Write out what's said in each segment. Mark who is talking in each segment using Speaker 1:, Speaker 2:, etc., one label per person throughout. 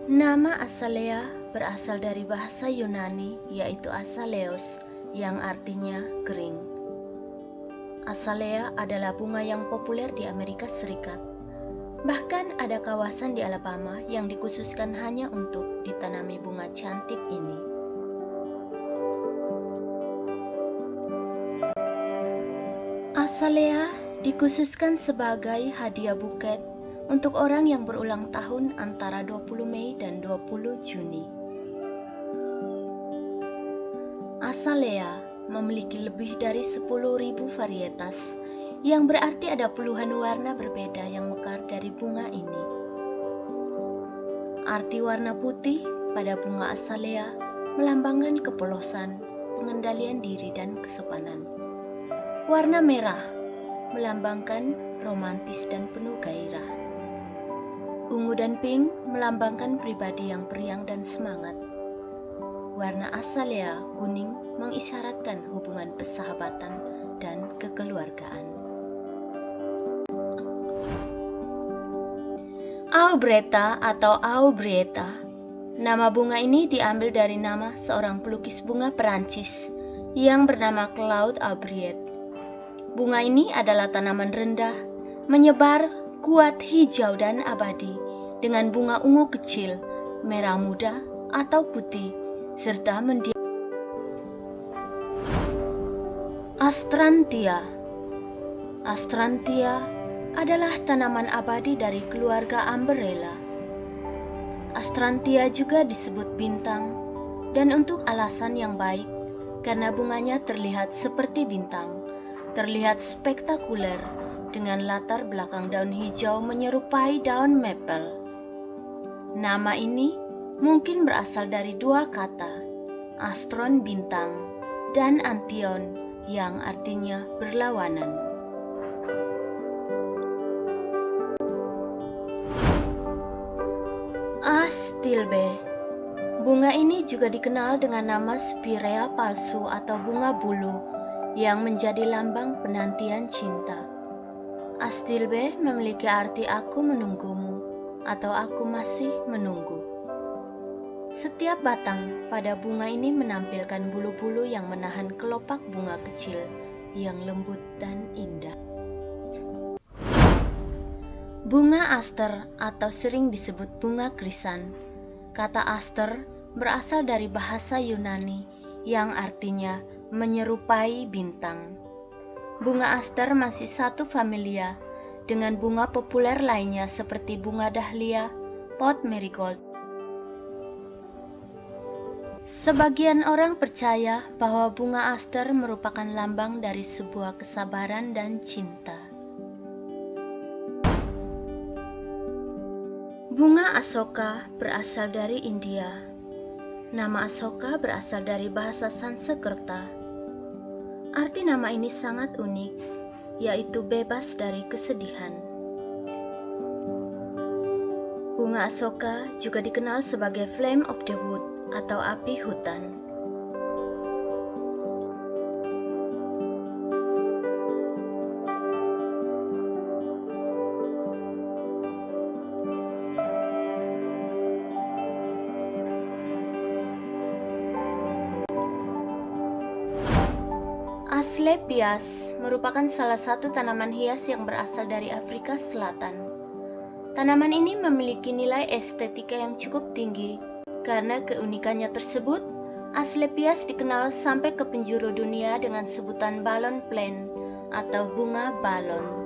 Speaker 1: Nama Azalea berasal dari bahasa Yunani yaitu azaleos yang artinya kering. Azalea adalah bunga yang populer di Amerika Serikat. Bahkan ada kawasan di Alabama yang dikhususkan hanya untuk ditanami bunga cantik ini. Azalea dikhususkan sebagai hadiah buket untuk orang yang berulang tahun antara 20 Mei dan 20 Juni. Azalea memiliki lebih dari 10.000 varietas, yang berarti ada puluhan warna berbeda yang mekar dari bunga ini. Arti warna putih pada bunga azalea melambangkan kepolosan, pengendalian diri, dan kesopanan. Warna merah melambangkan romantis dan penuh gairah. Ungu dan pink melambangkan pribadi yang periang dan semangat. Warna azalea kuning mengisyaratkan hubungan persahabatan dan kekeluargaan. Aubreta atau Aubrieta, nama bunga ini diambil dari nama seorang pelukis bunga Perancis yang bernama Claude Aubriet. Bunga ini adalah tanaman rendah, menyebar, kuat, hijau dan abadi, dengan bunga ungu kecil, merah muda, atau putih, serta mendiam. Astrantia. Astrantia adalah tanaman abadi dari keluarga Amberella. Astrantia juga disebut bintang, dan untuk alasan yang baik, karena bunganya terlihat seperti bintang, terlihat spektakuler, dengan latar belakang daun hijau menyerupai daun maple. Nama ini mungkin berasal dari dua kata, astron bintang dan antion yang artinya berlawanan. Astilbe. Bunga ini juga dikenal dengan nama spirea palsu atau bunga bulu yang menjadi lambang penantian cinta. Astilbe memiliki arti aku menunggumu atau aku masih menunggu. Setiap batang pada bunga ini menampilkan bulu-bulu yang menahan kelopak bunga kecil yang lembut dan indah. Bunga aster atau sering disebut bunga krisan. Kata aster berasal dari bahasa Yunani yang artinya menyerupai bintang. Bunga aster masih satu familia dengan bunga populer lainnya seperti bunga dahlia, pot marigold. Sebagian orang percaya bahwa bunga aster merupakan lambang dari sebuah kesabaran dan cinta. Bunga Asoka berasal dari India. Nama Asoka berasal dari bahasa Sanskerta. Arti nama ini sangat unik, yaitu bebas dari kesedihan. Bunga Asoka juga dikenal sebagai flame of the wood atau api hutan. Asclepias merupakan salah satu tanaman hias yang berasal dari Afrika Selatan. Tanaman ini memiliki nilai estetika yang cukup tinggi. Karena keunikannya tersebut, Asclepias dikenal sampai ke penjuru dunia dengan sebutan balon plant atau bunga balon.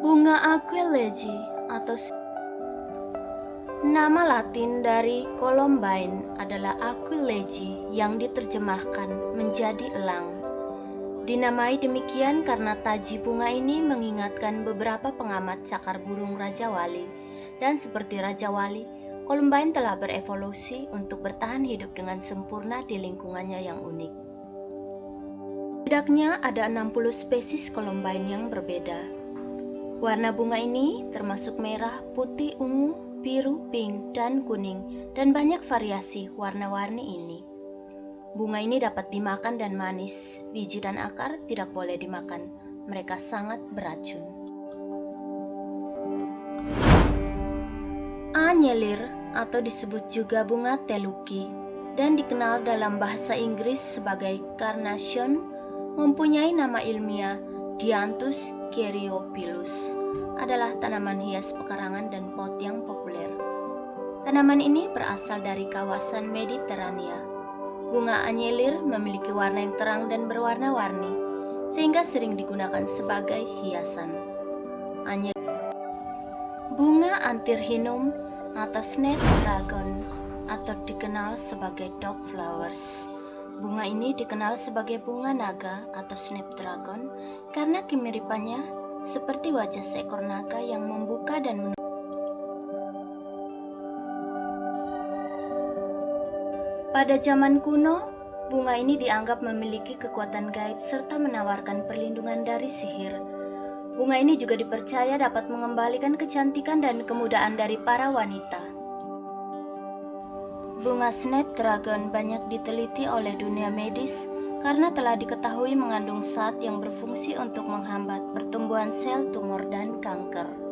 Speaker 1: Bunga Aquilegia atau nama Latin dari Columbine adalah Aquilegia yang diterjemahkan menjadi elang. Dinamai demikian karena taji bunga ini mengingatkan beberapa pengamat cakar burung Raja Wali, dan seperti Raja Wali, Columbine telah berevolusi untuk bertahan hidup dengan sempurna di lingkungannya yang unik. Setidaknya ada 60 spesies Columbine yang berbeda. Warna bunga ini termasuk merah, putih, ungu, biru, pink, dan kuning, dan banyak variasi warna-warni ini. Bunga ini dapat dimakan dan manis, biji dan akar tidak boleh dimakan, mereka sangat beracun. Anyelir atau disebut juga bunga teluki dan dikenal dalam bahasa Inggris sebagai carnation mempunyai nama ilmiah Dianthus caryophyllus adalah tanaman hias pekarangan dan pot yang populer. Tanaman ini berasal dari kawasan Mediterania. Bunga anyelir memiliki warna yang terang dan berwarna-warni, sehingga sering digunakan sebagai hiasan. Bunga antirrhinum atau snapdragon atau dikenal sebagai dog flowers. Bunga ini dikenal sebagai bunga naga atau snapdragon karena kemiripannya seperti wajah seekor naga yang membuka dan menutup. Pada zaman kuno, bunga ini dianggap memiliki kekuatan gaib serta menawarkan perlindungan dari sihir. Bunga ini juga dipercaya dapat mengembalikan kecantikan dan kemudaan dari para wanita. Bunga snapdragon banyak diteliti oleh dunia medis karena telah diketahui mengandung zat yang berfungsi untuk menghambat pertumbuhan sel tumor dan kanker.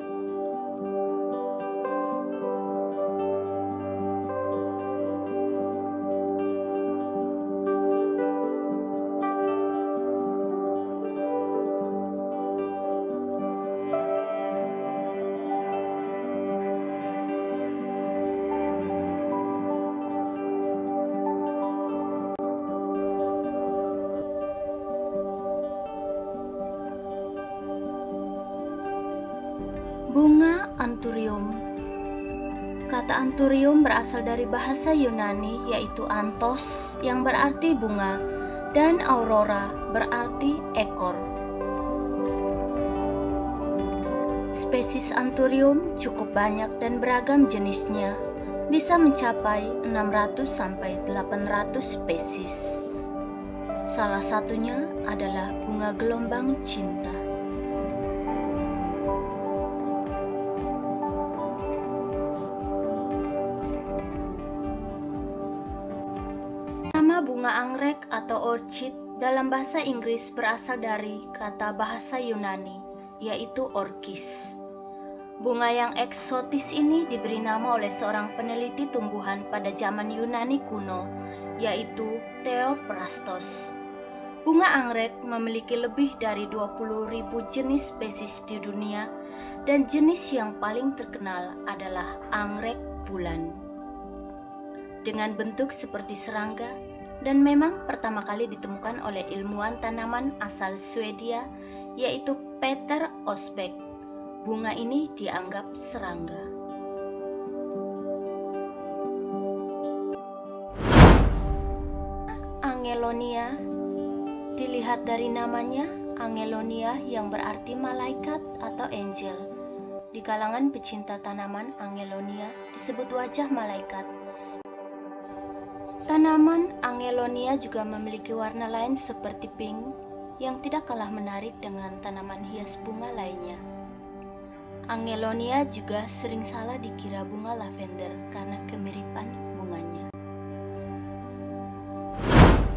Speaker 1: Bunga anthurium. Kata anthurium berasal dari bahasa Yunani yaitu anthos yang berarti bunga dan aurora berarti ekor. Spesies anthurium cukup banyak dan beragam jenisnya, bisa mencapai 600 sampai 800 spesies. Salah satunya adalah bunga gelombang cinta. Nama bunga anggrek atau orchid dalam bahasa Inggris berasal dari kata bahasa Yunani, yaitu orchis. Bunga yang eksotis ini diberi nama oleh seorang peneliti tumbuhan pada zaman Yunani kuno, yaitu Theophrastos. Bunga anggrek memiliki lebih dari 20.000 jenis spesies di dunia, dan jenis yang paling terkenal adalah anggrek bulan. Dengan bentuk seperti serangga, dan memang pertama kali ditemukan oleh ilmuwan tanaman asal Swedia, yaitu Peter Osbeck. Bunga ini dianggap serangga. Angelonia. Dilihat dari namanya, Angelonia yang berarti malaikat atau angel. Di kalangan pecinta tanaman, Angelonia disebut wajah malaikat. Tanaman Angelonia juga memiliki warna lain seperti pink yang tidak kalah menarik dengan tanaman hias bunga lainnya. Angelonia juga sering salah dikira bunga lavender karena kemiripan bunganya.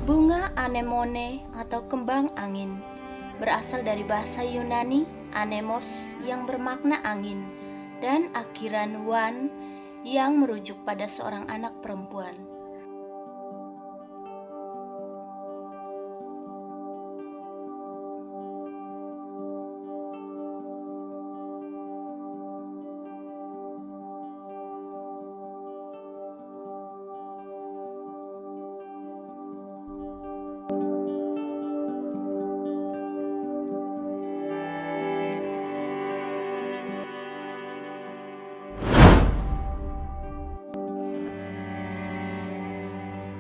Speaker 1: Bunga anemone atau kembang angin berasal dari bahasa Yunani anemos yang bermakna angin dan akhiran wan yang merujuk pada seorang anak perempuan.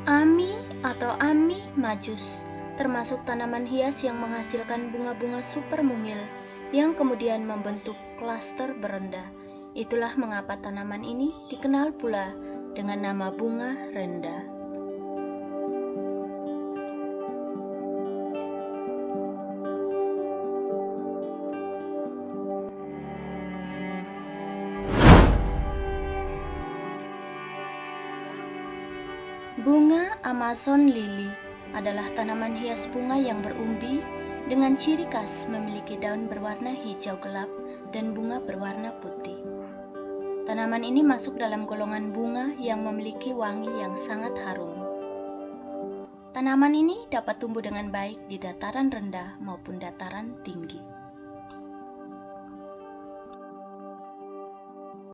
Speaker 1: Ami atau Ami majus termasuk tanaman hias yang menghasilkan bunga-bunga super mungil yang kemudian membentuk klaster berendah. Itulah mengapa tanaman ini dikenal pula dengan nama bunga rendah. Bunga Amazon Lily adalah tanaman hias bunga yang berumbi dengan ciri khas memiliki daun berwarna hijau gelap dan bunga berwarna putih. Tanaman ini masuk dalam golongan bunga yang memiliki wangi yang sangat harum. Tanaman ini dapat tumbuh dengan baik di dataran rendah maupun dataran tinggi.